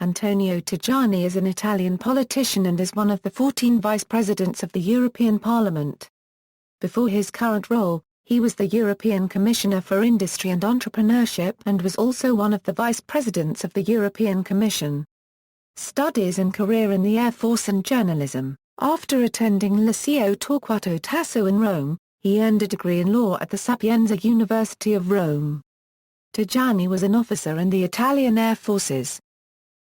Antonio Tajani is an Italian politician and is one of the 14 vice presidents of the European Parliament. Before his current role, he was the European Commissioner for Industry and Entrepreneurship and was also one of the vice presidents of the European Commission. Studies and career in the Air Force and journalism. After attending Liceo Torquato Tasso in Rome, he earned a degree in law at the Sapienza University of Rome. Tajani was an officer in the Italian Air Forces.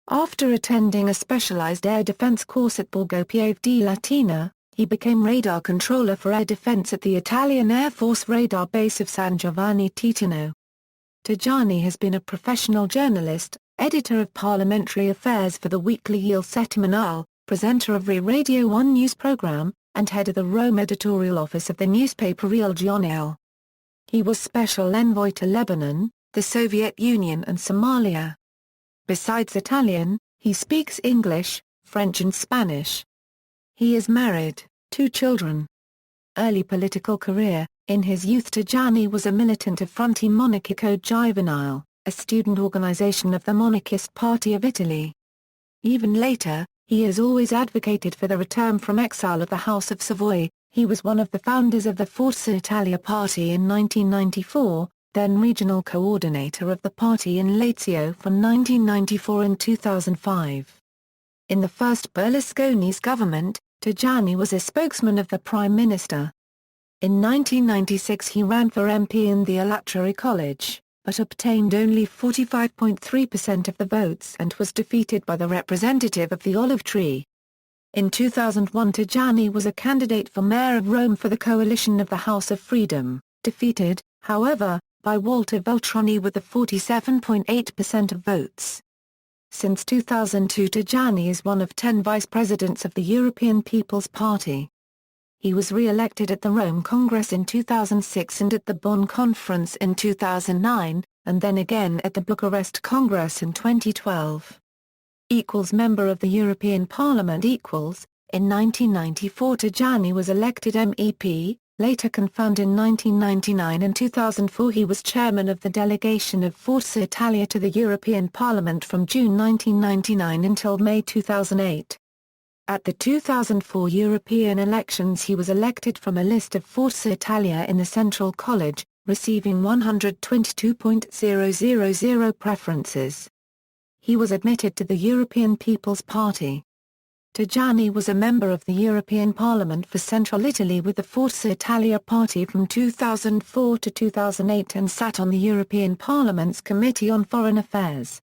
After attending a specialized air defense course at Borgo Piave di Latina, he became radar controller for air defense at the Italian Air Force radar base of San Giovanni Titano. Tajani has been a professional journalist, editor of parliamentary affairs for the weekly Il Settimanale, presenter of Radio 1 news program, and head of the Rome editorial office of the newspaper Il Giornale. He was special envoy to Lebanon, the Soviet Union and Somalia. Besides Italian, he speaks English, French and Spanish. He is married, 2 children. Early political career. In his youth Tajani was a militant of Fronte Monarchico Giovanile, a student organization of the Monarchist Party of Italy. Even later, he has always advocated for the return from exile of the House of Savoy. He was one of the founders of the Forza Italia party in 1994, then regional coordinator of the party in Lazio from 1994 and 2005. In the first Berlusconi's government, Tajani was a spokesman of the Prime Minister. In 1996 he ran for MP in the Electoral College, but obtained only 45.3% of the votes and was defeated by the representative of the Olive Tree. In 2001 Tajani was a candidate for mayor of Rome for the coalition of the House of Freedom, defeated, however, by Walter Veltroni with the 47.8% of votes. Since 2002 Tajani is one of 10 vice presidents of the European People's Party. He was re-elected at the Rome Congress in 2006 and at the Bonn Conference in 2009, and then again at the Bucharest Congress in 2012. Member of the European Parliament. In 1994 Tajani was elected MEP, later confirmed in 1999 and 2004 he was chairman of the delegation of Forza Italia to the European Parliament from June 1999 until May 2008. At the 2004 European elections he was elected from a list of Forza Italia in the Central College, receiving 122.000 preferences. He was admitted to the European People's Party. Tajani was a member of the European Parliament for Central Italy with the Forza Italia party from 2004 to 2008 and sat on the European Parliament's Committee on Foreign Affairs.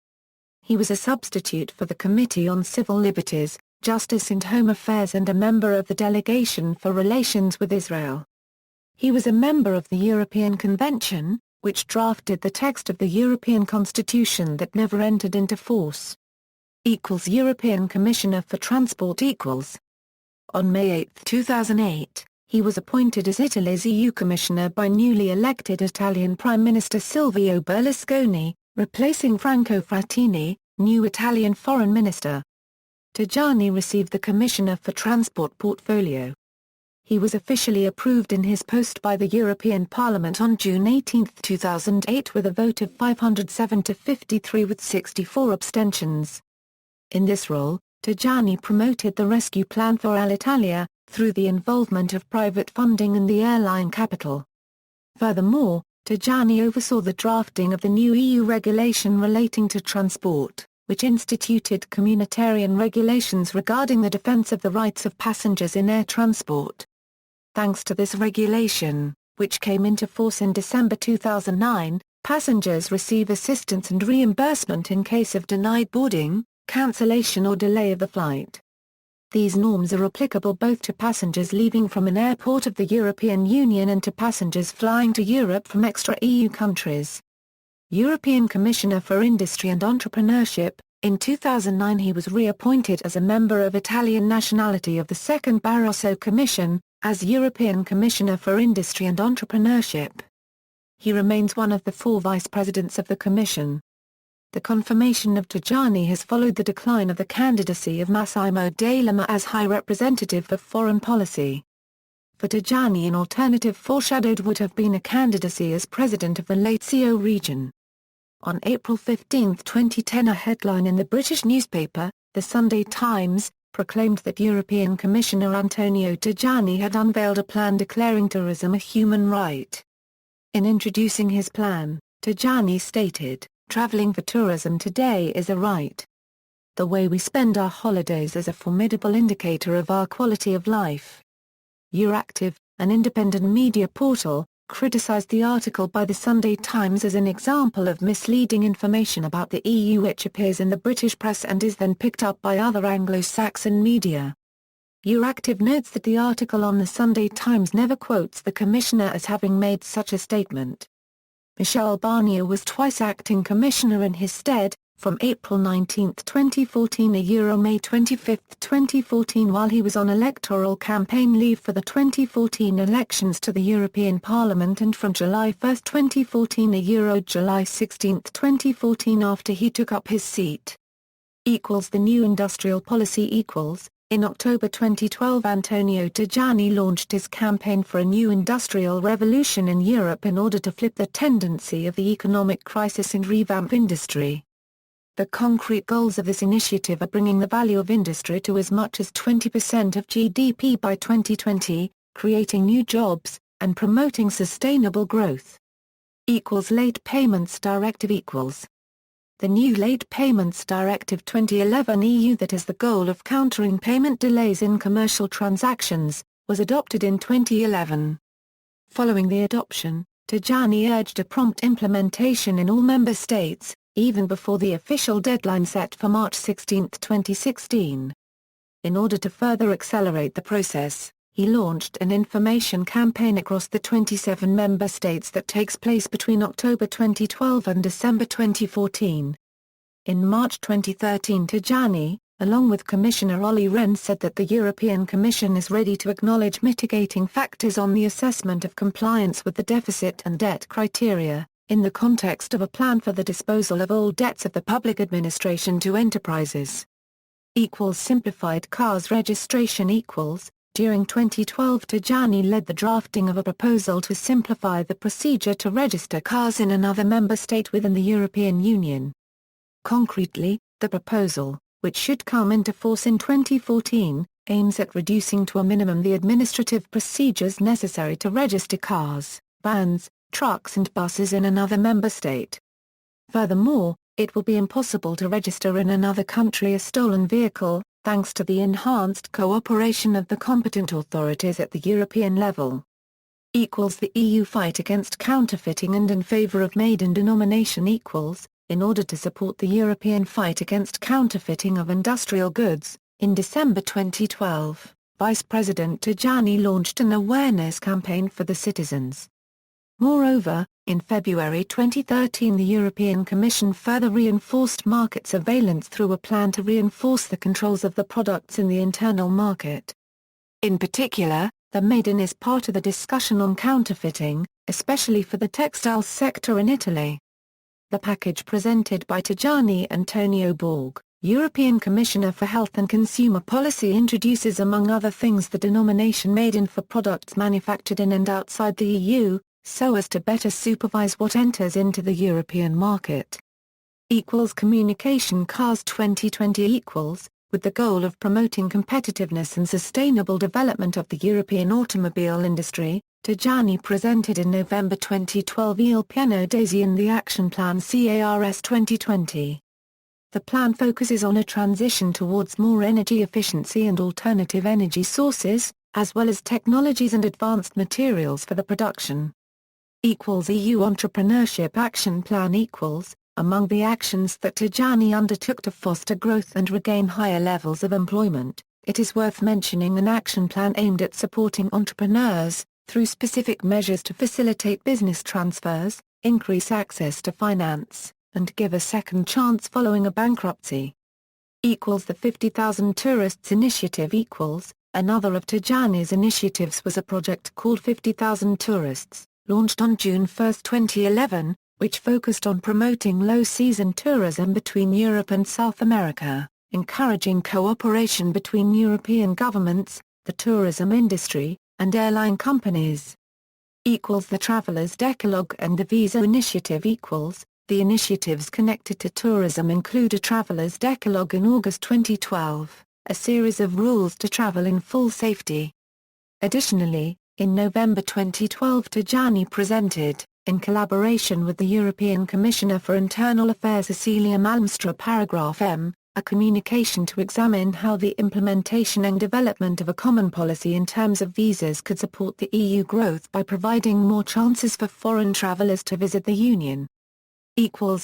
He was a substitute for the Committee on Civil Liberties, Justice and Home Affairs and a member of the Delegation for Relations with Israel. He was a member of the European Convention, which drafted the text of the European Constitution that never entered into force. European Commissioner for Transport. On May 8, 2008, he was appointed as Italy's EU Commissioner by newly elected Italian Prime Minister Silvio Berlusconi, replacing Franco Frattini, new Italian Foreign Minister. Tajani received the Commissioner for Transport portfolio. He was officially approved in his post by the European Parliament on June 18, 2008 with a vote of 507 to 53 with 64 abstentions. In this role, Tajani promoted the rescue plan for Alitalia, through the involvement of private funding in the airline capital. Furthermore, Tajani oversaw the drafting of the new EU regulation relating to transport, which instituted communitarian regulations regarding the defence of the rights of passengers in air transport. Thanks to this regulation, which came into force in December 2009, passengers receive assistance and reimbursement in case of denied boarding, cancellation or delay of the flight. These norms are applicable both to passengers leaving from an airport of the European Union and to passengers flying to Europe from extra-EU countries. European Commissioner for Industry and Entrepreneurship. In 2009 he was reappointed as a member of Italian nationality of the Second Barroso Commission, as European Commissioner for Industry and Entrepreneurship. He remains one of the 4 vice presidents of the Commission. The confirmation of Tajani has followed the decline of the candidacy of Massimo D'Alema as High Representative for Foreign Policy. For Tajani an alternative foreshadowed would have been a candidacy as President of the Lazio region. On April 15, 2010, a headline in the British newspaper, The Sunday Times, proclaimed that European Commissioner Antonio Tajani had unveiled a plan declaring tourism a human right. In introducing his plan, Tajani stated, "Travelling for tourism today is a right. The way we spend our holidays is a formidable indicator of our quality of life." Euractiv, an independent media portal, criticized the article by the Sunday Times as an example of misleading information about the EU which appears in the British press and is then picked up by other Anglo-Saxon media. Euractiv notes that the article on the Sunday Times never quotes the Commissioner as having made such a statement. Michel Barnier was twice acting Commissioner in his stead, from April 19, 2014 to May 25, 2014 while he was on electoral campaign leave for the 2014 elections to the European Parliament, and from July 1, 2014 to July 16, 2014 after he took up his seat. The new industrial policy . In October 2012, Antonio Tajani launched his campaign for a new industrial revolution in Europe in order to flip the tendency of the economic crisis and revamp industry. The concrete goals of this initiative are bringing the value of industry to as much as 20% of GDP by 2020, creating new jobs, and promoting sustainable growth. Late Payments Directive . The new Late Payments Directive 2011 EU that has the goal of countering payment delays in commercial transactions, was adopted in 2011. Following the adoption, Tajani urged a prompt implementation in all member states, even before the official deadline set for March 16, 2016. In order to further accelerate the process, he launched an information campaign across the 27 member states that takes place between October 2012 and December 2014. In March 2013, Tajani, along with Commissioner Olli Rehn, said that the European Commission is ready to acknowledge mitigating factors on the assessment of compliance with the deficit and debt criteria, in the context of a plan for the disposal of all debts of the public administration to enterprises. Simplified cars registration . During 2012, Tajani led the drafting of a proposal to simplify the procedure to register cars in another member state within the European Union. Concretely, the proposal, which should come into force in 2014, aims at reducing to a minimum the administrative procedures necessary to register cars, vans, trucks and buses in another member state. Furthermore, it will be impossible to register in another country a stolen vehicle, thanks to the enhanced cooperation of the competent authorities at the European level. The EU fight against counterfeiting and in favour of made-in-denomination . In order to support the European fight against counterfeiting of industrial goods, in December 2012, Vice President Tajani launched an awareness campaign for the citizens. Moreover, in February 2013 the European Commission further reinforced market surveillance through a plan to reinforce the controls of the products in the internal market. In particular, the Made in is part of the discussion on counterfeiting, especially for the textiles sector in Italy. The package presented by Tajani Antonio Borg, European Commissioner for Health and Consumer Policy, introduces among other things the denomination Made in for products manufactured in and outside the EU, so as to better supervise what enters into the European market. Communication Cars 2020 . With the goal of promoting competitiveness and sustainable development of the European automobile industry, Tajani presented in November 2012 Il Piano d'Azione, the Action Plan CARS 2020. The plan focuses on a transition towards more energy efficiency and alternative energy sources, as well as technologies and advanced materials for the production. EU Entrepreneurship Action Plan . Among the actions that Tajani undertook to foster growth and regain higher levels of employment, it is worth mentioning an action plan aimed at supporting entrepreneurs, through specific measures to facilitate business transfers, increase access to finance, and give a second chance following a bankruptcy. The 50,000 Tourists Initiative . Another of Tajani's initiatives was a project called 50,000 Tourists, launched on June 1, 2011, which focused on promoting low-season tourism between Europe and South America, encouraging cooperation between European governments, the tourism industry, and airline companies. The Travelers Decalogue and the Visa Initiative . The initiatives connected to tourism include a traveler's decalogue in August 2012, a series of rules to travel in full safety. Additionally, in November 2012 Tajani presented, in collaboration with the European Commissioner for Internal Affairs Cecilia Malmström Paragraph M, a communication to examine how the implementation and development of a common policy in terms of visas could support the EU growth by providing more chances for foreign travellers to visit the Union.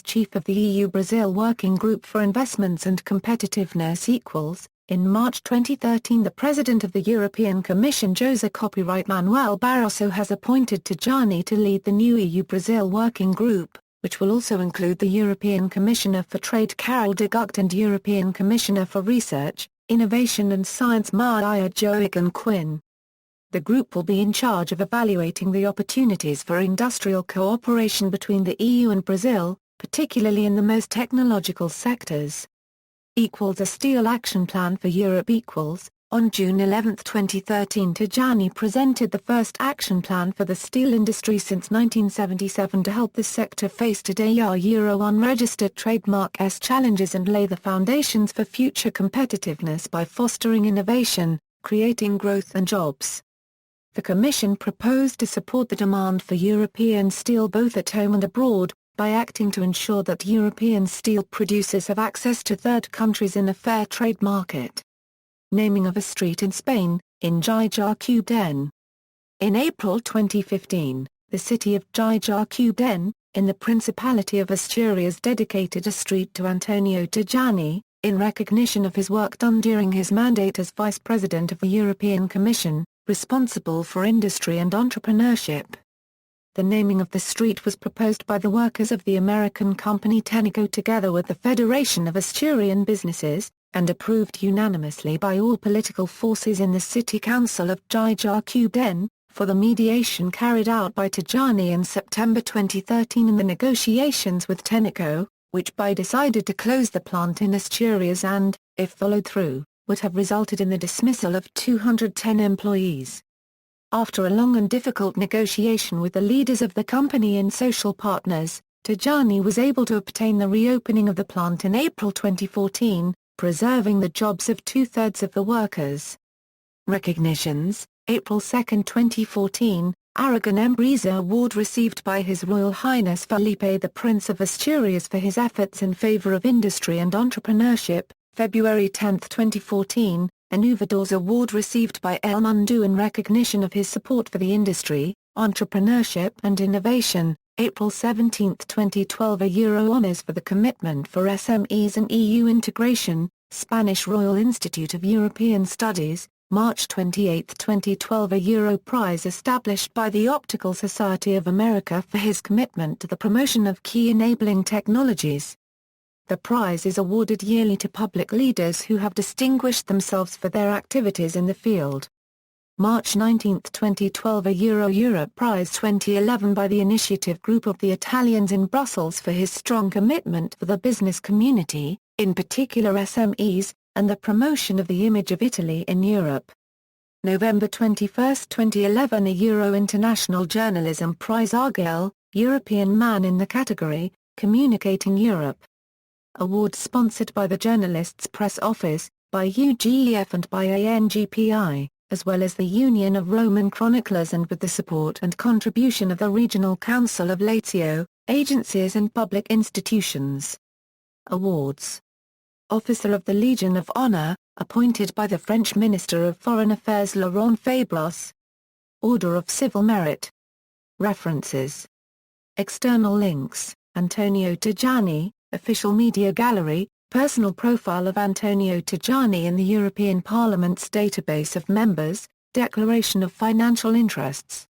Chief of the EU-Brazil Working Group for Investments and Competitiveness in March 2013 the President of the European Commission José Copyright Manuel Barroso has appointed Tajani to lead the new EU-Brazil Working Group, which will also include the European Commissioner for Trade Karel de Gucht and European Commissioner for Research, Innovation and Science Maia Joaquim Quinn. The group will be in charge of evaluating the opportunities for industrial cooperation between the EU and Brazil, particularly in the most technological sectors. A Steel Action Plan for Europe. On June 11, 2013 Tajani presented the first action plan for the steel industry since 1977 to help this sector face today's unregistered trademark's challenges and lay the foundations for future competitiveness by fostering innovation, creating growth and jobs. The Commission proposed to support the demand for European steel both at home and abroad, by acting to ensure that European steel producers have access to third countries in a fair trade market. Naming of a street in Spain, in Guayaquil. In April 2015, the city of Guayaquil, in the Principality of Asturias dedicated a street to Antonio Tajani, in recognition of his work done during his mandate as Vice President of the European Commission, responsible for industry and entrepreneurship. The naming of the street was proposed by the workers of the American company Tenneco together with the Federation of Asturian Businesses, and approved unanimously by all political forces in the City Council of Guayaquil, for the mediation carried out by Tajani in September 2013 in the negotiations with Tenneco, which decided to close the plant in Asturias and, if followed through, would have resulted in the dismissal of 210 employees. After a long and difficult negotiation with the leaders of the company and social partners, Tajani was able to obtain the reopening of the plant in April 2014, preserving the jobs of two-thirds of the workers. Recognitions: April 2, 2014, Aragon Empresa Award received by His Royal Highness Felipe the Prince of Asturias for his efforts in favor of industry and entrepreneurship. February 10, 2014, an Uvadors Award received by El Mundo in recognition of his support for the industry, entrepreneurship and innovation. April 17, 2012 a Euro Honours for the commitment for SMEs and EU integration, Spanish Royal Institute of European Studies. March 28, 2012 a Euro Prize established by the Optical Society of America for his commitment to the promotion of key enabling technologies. The prize is awarded yearly to public leaders who have distinguished themselves for their activities in the field. March 19, 2012 a Europe Prize 2011 by the Initiative Group of the Italians in Brussels for his strong commitment for the business community, in particular SMEs, and the promotion of the image of Italy in Europe. November 21, 2011 a Euro International Journalism Prize Argyll, European Man in the category, Communicating Europe. Award sponsored by the Journalists' Press Office, by UGEF and by ANGPI, as well as the Union of Roman Chroniclers and with the support and contribution of the Regional Council of Lazio, agencies and public institutions. Awards. Officer of the Legion of Honor, appointed by the French Minister of Foreign Affairs Laurent Fabius. Order of Civil Merit. References. External links: Antonio Tajani, Official Media Gallery, Personal Profile of Antonio Tajani in the European Parliament's Database of Members, Declaration of Financial Interests.